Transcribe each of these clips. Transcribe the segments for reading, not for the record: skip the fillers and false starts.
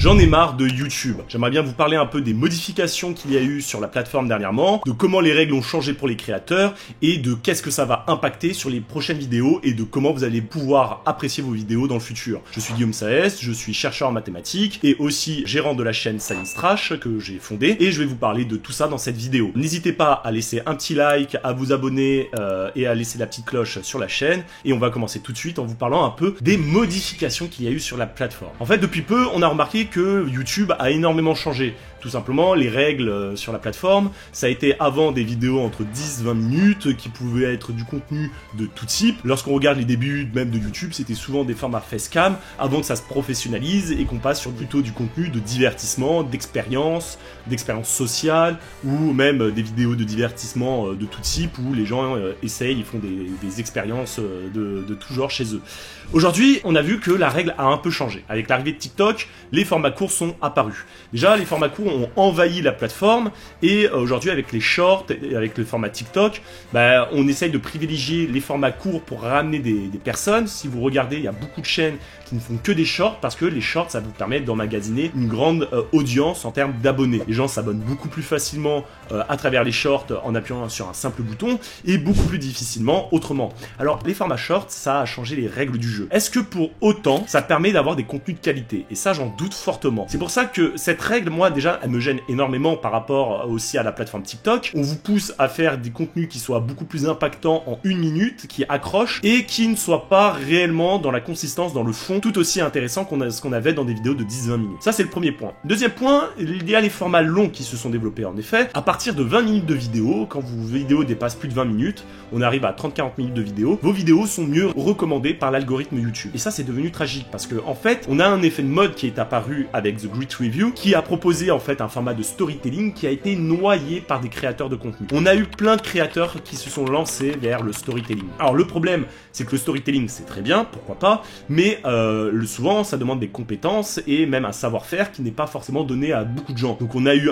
J'en ai marre de YouTube. J'aimerais bien vous parler un peu des modifications qu'il y a eu sur la plateforme dernièrement, de comment les règles ont changé pour les créateurs et de qu'est-ce que ça va impacter sur les prochaines vidéos et de comment vous allez pouvoir apprécier vos vidéos dans le futur. Je suis Guillaume Saez, je suis chercheur en mathématiques et aussi gérant de la chaîne Science Trash que j'ai fondée et je vais vous parler de tout ça dans cette vidéo. N'hésitez pas à laisser un petit like, à vous abonner et à laisser la petite cloche sur la chaîne et on va commencer tout de suite en vous parlant un peu des modifications qu'il y a eu sur la plateforme. En fait, depuis peu, on a remarqué que YouTube a énormément changé. Tout simplement, les règles sur la plateforme, ça a été avant des vidéos entre 10-20 minutes qui pouvaient être du contenu de tout type. Lorsqu'on regarde les débuts même de YouTube, c'était souvent des formats facecam avant que ça se professionnalise et qu'on passe sur plutôt du contenu de divertissement, d'expérience sociale ou même des vidéos de divertissement de tout type où les gens essayent, ils font des expériences de tout genre chez eux. Aujourd'hui, on a vu que la règle a un peu changé. Avec l'arrivée de TikTok, les formats courts sont apparus. Déjà, les formats courts ont envahi la plateforme et aujourd'hui, avec les shorts et avec le format TikTok, on essaye de privilégier les formats courts pour ramener des personnes. Si vous regardez, il y a beaucoup de chaînes qui ne font que des shorts parce que les shorts, ça vous permet d'emmagasiner une grande audience en termes d'abonnés. Les gens s'abonnent beaucoup plus facilement à travers les shorts en appuyant sur un simple bouton et beaucoup plus difficilement autrement. Alors, les formats shorts, ça a changé les règles du jeu. Est-ce que pour autant, ça permet d'avoir des contenus de qualité? Et ça, j'en doute fortement. C'est pour ça que cette règle, moi, déjà, elle me gêne énormément par rapport aussi à la plateforme TikTok. On vous pousse à faire des contenus qui soient beaucoup plus impactants en 1 minute, qui accrochent et qui ne soient pas réellement dans la consistance, dans le fond, tout aussi intéressant ce qu'on avait dans des vidéos de 10-20 minutes. Ça, c'est le premier point. Deuxième point, il y a les formats longs qui se sont développés. En effet, à partir de 20 minutes de vidéo, quand vos vidéos dépassent plus de 20 minutes, on arrive à 30-40 minutes de vidéo, vos vidéos sont mieux recommandées par l'algorithme YouTube. Et ça, c'est devenu tragique parce que, en fait, on a un effet de mode qui est apparu avec The Great Review, qui a proposé, en fait, un format de storytelling qui a été noyé par des créateurs de contenu. On a eu plein de créateurs qui se sont lancés vers le storytelling. Alors, le problème, c'est que le storytelling, c'est très bien, pourquoi pas, mais souvent, ça demande des compétences et même un savoir-faire qui n'est pas forcément donné à beaucoup de gens. Donc, on a eu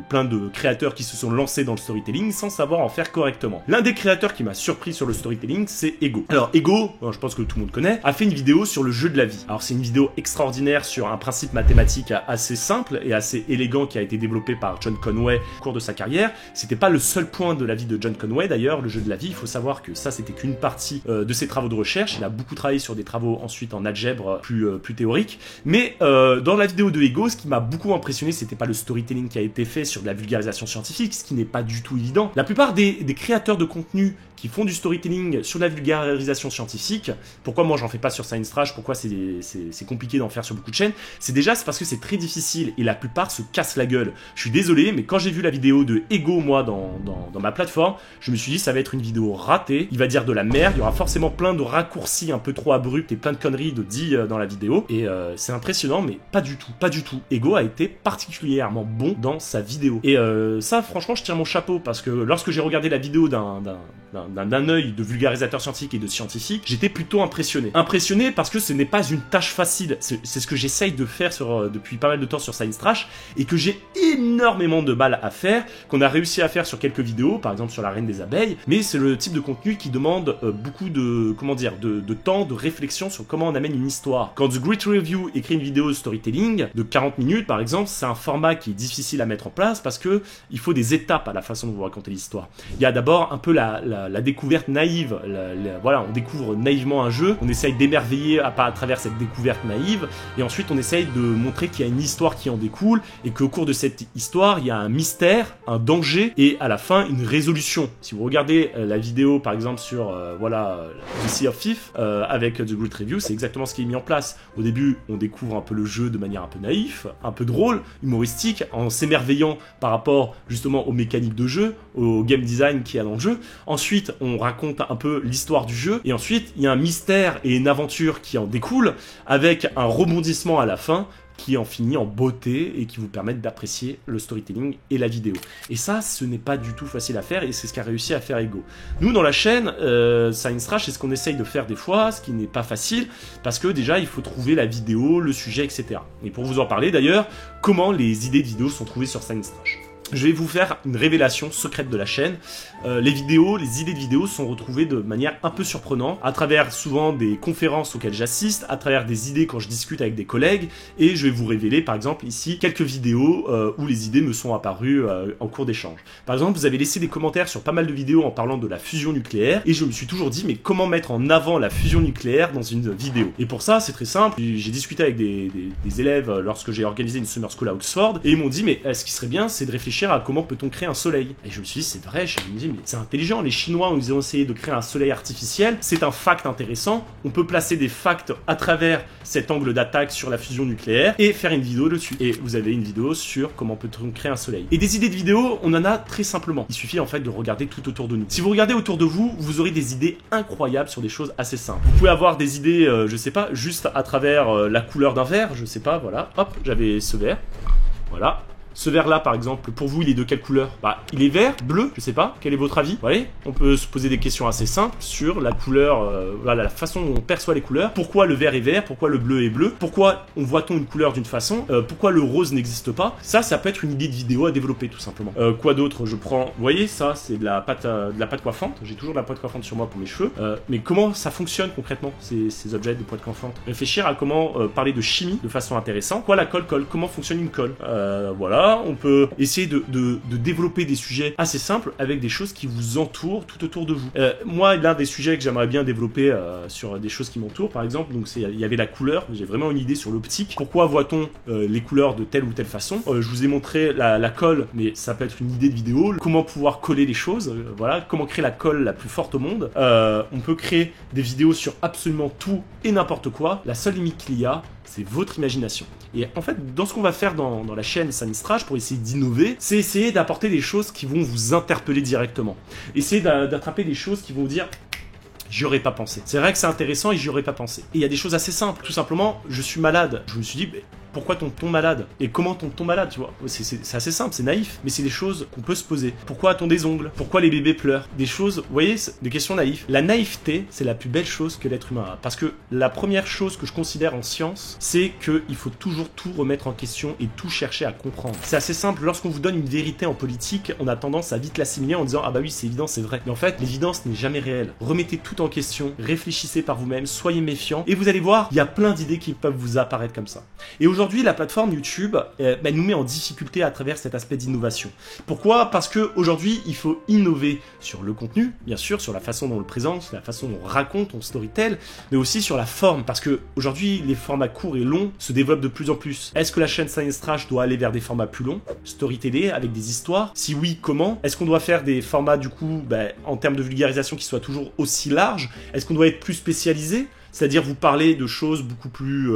plein de créateurs qui se sont lancés dans le storytelling sans savoir en faire correctement. L'un des créateurs qui m'a surpris sur le storytelling, c'est Ego. Alors, Ego, je pense que tout le monde connaît, a fait une vidéo sur le jeu de la vie. Alors, c'est une vidéo extraordinaire sur un principe mathématique assez simple et assez élégant qui a été développé par John Conway au cours de sa carrière. C'était pas le seul point de la vie de John Conway, d'ailleurs, le jeu de la vie. Il faut savoir que ça, c'était qu'une partie de ses travaux de recherche. Il a beaucoup travaillé sur des travaux ensuite en algèbre plus théoriques. Mais dans la vidéo de Ego, ce qui m'a beaucoup impressionné, c'était pas le storytelling qui a été fait sur de la vulgarisation scientifique, ce qui n'est pas du tout évident. La plupart des créateurs de contenu qui font du storytelling sur la vulgarisation scientifique, pourquoi moi j'en fais pas sur Science Trash, pourquoi c'est compliqué d'en faire sur beaucoup de chaînes, c'est parce que c'est très difficile et la plupart se cassent la gueule. Je suis désolé, mais quand j'ai vu la vidéo de Ego, moi, dans ma plateforme, je me suis dit ça va être une vidéo ratée, il va dire de la merde, il y aura forcément plein de raccourcis un peu trop abrupts et plein de conneries de dit dans la vidéo, et c'est impressionnant, mais pas du tout. Ego a été particulièrement bon dans sa vidéo. Et ça, franchement, je tire mon chapeau, parce que lorsque j'ai regardé la vidéo d'un œil de vulgarisateur scientifique et de scientifique, j'étais plutôt impressionné. Impressionné parce que ce n'est pas une tâche facile. C'est ce que j'essaye de faire depuis pas mal de temps sur Science Trash et que j'ai énormément de mal à faire, qu'on a réussi à faire sur quelques vidéos, par exemple sur la Reine des Abeilles, mais c'est le type de contenu qui demande beaucoup de temps, de réflexion sur comment on amène une histoire. Quand The Great Review écrit une vidéo de storytelling de 40 minutes, par exemple, c'est un format qui est difficile à mettre en place parce que il faut des étapes à la façon dont vous racontez l'histoire. Il y a d'abord un peu la découverte naïve, on découvre naïvement un jeu, on essaye d'émerveiller à travers cette découverte naïve, et ensuite on essaye de montrer qu'il y a une histoire qui en découle, et qu'au cours de cette histoire, il y a un mystère, un danger, et à la fin, une résolution. Si vous regardez la vidéo, par exemple, sur The Sea of Thief, avec The Great Review, c'est exactement ce qui est mis en place. Au début, on découvre un peu le jeu de manière un peu naïf, un peu drôle, humoristique, en s'émerveillant par rapport justement aux mécaniques de jeu, au game design qu'il y a dans le jeu. Ensuite, on raconte un peu l'histoire du jeu, et ensuite, il y a un mystère et une aventure qui en découle, avec un rebondissement à la fin, qui en finit en beauté et qui vous permettent d'apprécier le storytelling et la vidéo. Et ça, ce n'est pas du tout facile à faire, et c'est ce qu'a réussi à faire Ego. Nous, dans la chaîne Science Trash, c'est ce qu'on essaye de faire des fois, ce qui n'est pas facile, parce que déjà, il faut trouver la vidéo, le sujet, etc. Et pour vous en parler d'ailleurs, comment les idées de vidéos sont trouvées sur Science Trash. je vais vous faire une révélation secrète de la chaîne. Les idées de vidéos sont retrouvées de manière un peu surprenante, à travers souvent des conférences auxquelles j'assiste, à travers des idées quand je discute avec des collègues, et je vais vous révéler par exemple ici quelques vidéos où les idées me sont apparues en cours d'échange. Par exemple, vous avez laissé des commentaires sur pas mal de vidéos en parlant de la fusion nucléaire, et je me suis toujours dit, mais comment mettre en avant la fusion nucléaire dans une vidéo? Et pour ça, c'est très simple, j'ai discuté avec des élèves lorsque j'ai organisé une Summer School à Oxford, et ils m'ont dit, mais ce qui serait bien, c'est de réfléchir à comment peut-on créer un soleil. Et je me suis dit, c'est vrai, je me dis, mais c'est intelligent, les Chinois, ils ont essayé de créer un soleil artificiel, c'est un fact intéressant, on peut placer des facts à travers cet angle d'attaque sur la fusion nucléaire et faire une vidéo dessus. Et vous avez une vidéo sur comment peut-on créer un soleil. Et des idées de vidéos, on en a très simplement. Il suffit en fait de regarder tout autour de nous. Si vous regardez autour de vous, vous aurez des idées incroyables sur des choses assez simples. Vous pouvez avoir des idées, je sais pas, juste à travers la couleur d'un verre, je sais pas, voilà, hop, j'avais ce verre, voilà. Ce verre-là, par exemple, pour vous, il est de quelle couleur? Bah, il est vert, bleu, je sais pas. Quel est votre avis? Vous voyez, on peut se poser des questions assez simples sur la couleur, voilà, la façon dont on perçoit les couleurs. Pourquoi le vert est vert? Pourquoi le bleu est bleu? Pourquoi on voit-on une couleur d'une façon? Pourquoi le rose n'existe pas? Ça peut être une idée de vidéo à développer, tout simplement. Quoi d'autre? Je prends, vous voyez, ça, c'est de la pâte coiffante. J'ai toujours de la pâte coiffante sur moi pour mes cheveux. Mais comment ça fonctionne concrètement, ces objets de pâte coiffante? Réfléchir à comment parler de chimie de façon intéressante. Quoi, la colle? Comment fonctionne une colle? Voilà. On peut essayer de développer des sujets assez simples avec des choses qui vous entourent tout autour de vous. Moi, l'un des sujets que j'aimerais bien développer sur des choses qui m'entourent, par exemple, donc il y avait la couleur. J'ai vraiment une idée sur l'optique. Pourquoi voit-on les couleurs de telle ou telle façon? Je vous ai montré la colle, mais ça peut être une idée de vidéo. Comment pouvoir coller les choses, voilà. Comment créer la colle la plus forte au monde. On peut créer des vidéos sur absolument tout et n'importe quoi. La seule limite qu'il y a, c'est votre imagination. Et en fait, dans ce qu'on va faire dans la chaîne Sanistrage pour essayer d'innover, c'est essayer d'apporter des choses qui vont vous interpeller directement. Essayer d'attraper des choses qui vont vous dire « j'y aurais pas pensé ». C'est vrai que c'est intéressant et j'y aurais pas pensé. Et il y a des choses assez simples. Tout simplement, je suis malade. Je me suis dit pourquoi tombe-t-on malade? Et comment tombe-t-on malade, tu vois? C'est assez simple, c'est naïf, mais c'est des choses qu'on peut se poser. Pourquoi a-t-on des ongles? Pourquoi les bébés pleurent? Des choses, vous voyez, des questions naïves. La naïveté, c'est la plus belle chose que l'être humain a. Parce que la première chose que je considère en science, c'est qu'il faut toujours tout remettre en question et tout chercher à comprendre. C'est assez simple, lorsqu'on vous donne une vérité en politique, on a tendance à vite l'assimiler en disant « ah bah oui, c'est évident, c'est vrai ». Mais en fait, l'évidence n'est jamais réelle. Remettez tout en question, réfléchissez par vous-même, soyez méfiants, et vous allez voir, il y a plein d'idées qui peuvent vous apparaître comme ça. Et aujourd'hui, la plateforme YouTube nous met en difficulté à travers cet aspect d'innovation. Pourquoi? Parce qu'aujourd'hui, il faut innover sur le contenu, bien sûr, sur la façon dont on le présente, la façon dont on raconte, on storytell, mais aussi sur la forme, parce qu'aujourd'hui, les formats courts et longs se développent de plus en plus. Est-ce que la chaîne Sanistrage doit aller vers des formats plus longs, storyteller, avec des histoires? Si oui, comment? Est-ce qu'on doit faire des formats, du coup, en termes de vulgarisation, qui soient toujours aussi larges? Est-ce qu'on doit être plus spécialisé? C'est-à-dire vous parler de choses beaucoup plus,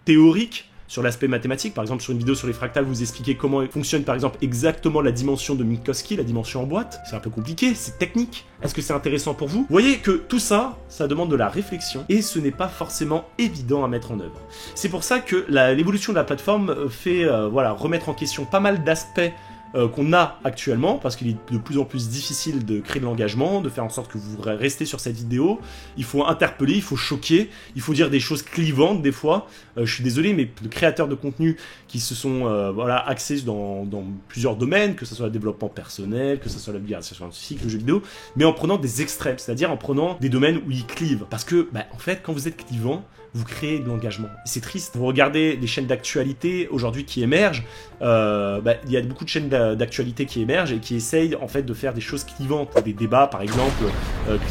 théoriques, sur l'aspect mathématique. Par exemple, sur une vidéo sur les fractales, vous expliquez comment fonctionne par exemple exactement la dimension de Minkowski, la dimension en boîte. C'est un peu compliqué, c'est technique. Est-ce que c'est intéressant pour vous? Vous voyez que tout ça, ça demande de la réflexion et ce n'est pas forcément évident à mettre en œuvre. C'est pour ça que l'évolution de la plateforme fait remettre en question pas mal d'aspects qu'on a actuellement, parce qu'il est de plus en plus difficile de créer de l'engagement, de faire en sorte que vous restez sur cette vidéo. Il faut interpeller, il faut choquer, il faut dire des choses clivantes des fois. Je suis désolé, mais de créateurs de contenu qui se sont axés dans plusieurs domaines, que ce soit le développement personnel, que ce soit la vulgarisation scientifique, le jeu vidéo, mais en prenant des extrêmes, c'est-à-dire en prenant des domaines où ils clivent. Parce que, en fait, quand vous êtes clivant, vous créez de l'engagement. C'est triste. Vous regardez des chaînes d'actualité aujourd'hui qui émergent, il y a beaucoup de chaînes d'actualité qui émergent et qui essayent en fait de faire des choses clivantes, des débats par exemple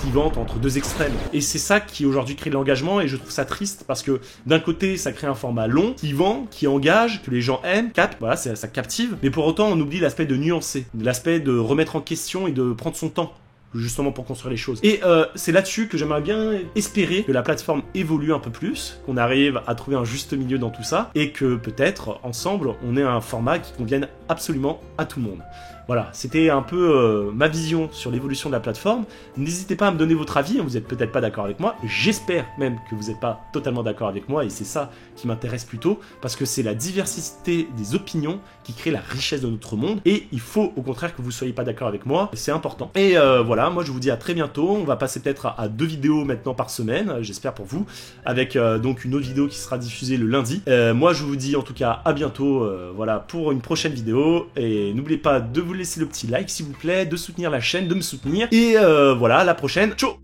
clivantes entre deux extrêmes. Et c'est ça qui aujourd'hui crée de l'engagement et je trouve ça triste parce que d'un côté ça crée un format long, clivant, qui engage, que les gens aiment, captent, voilà, ça captive, mais pour autant on oublie l'aspect de nuancer, l'aspect de remettre en question et de prendre son temps, justement pour construire les choses. Et c'est là-dessus que j'aimerais bien espérer que la plateforme évolue un peu plus, qu'on arrive à trouver un juste milieu dans tout ça, et que peut-être, ensemble, on ait un format qui convienne absolument à tout le monde. Voilà, c'était un peu ma vision sur l'évolution de la plateforme. N'hésitez pas à me donner votre avis, vous n'êtes peut-être pas d'accord avec moi, j'espère même que vous n'êtes pas totalement d'accord avec moi, et c'est ça qui m'intéresse plutôt, parce que c'est la diversité des opinions qui crée la richesse de notre monde, et il faut au contraire que vous soyez pas d'accord avec moi, c'est important. Et voilà, moi je vous dis à très bientôt, on va passer peut-être à 2 vidéos maintenant par semaine, j'espère pour vous, avec donc une autre vidéo qui sera diffusée le lundi. Moi je vous dis en tout cas à bientôt, voilà, pour une prochaine vidéo, et n'oubliez pas de vous laisser le petit like s'il vous plaît, de soutenir la chaîne, de me soutenir, et voilà, à la prochaine, ciao.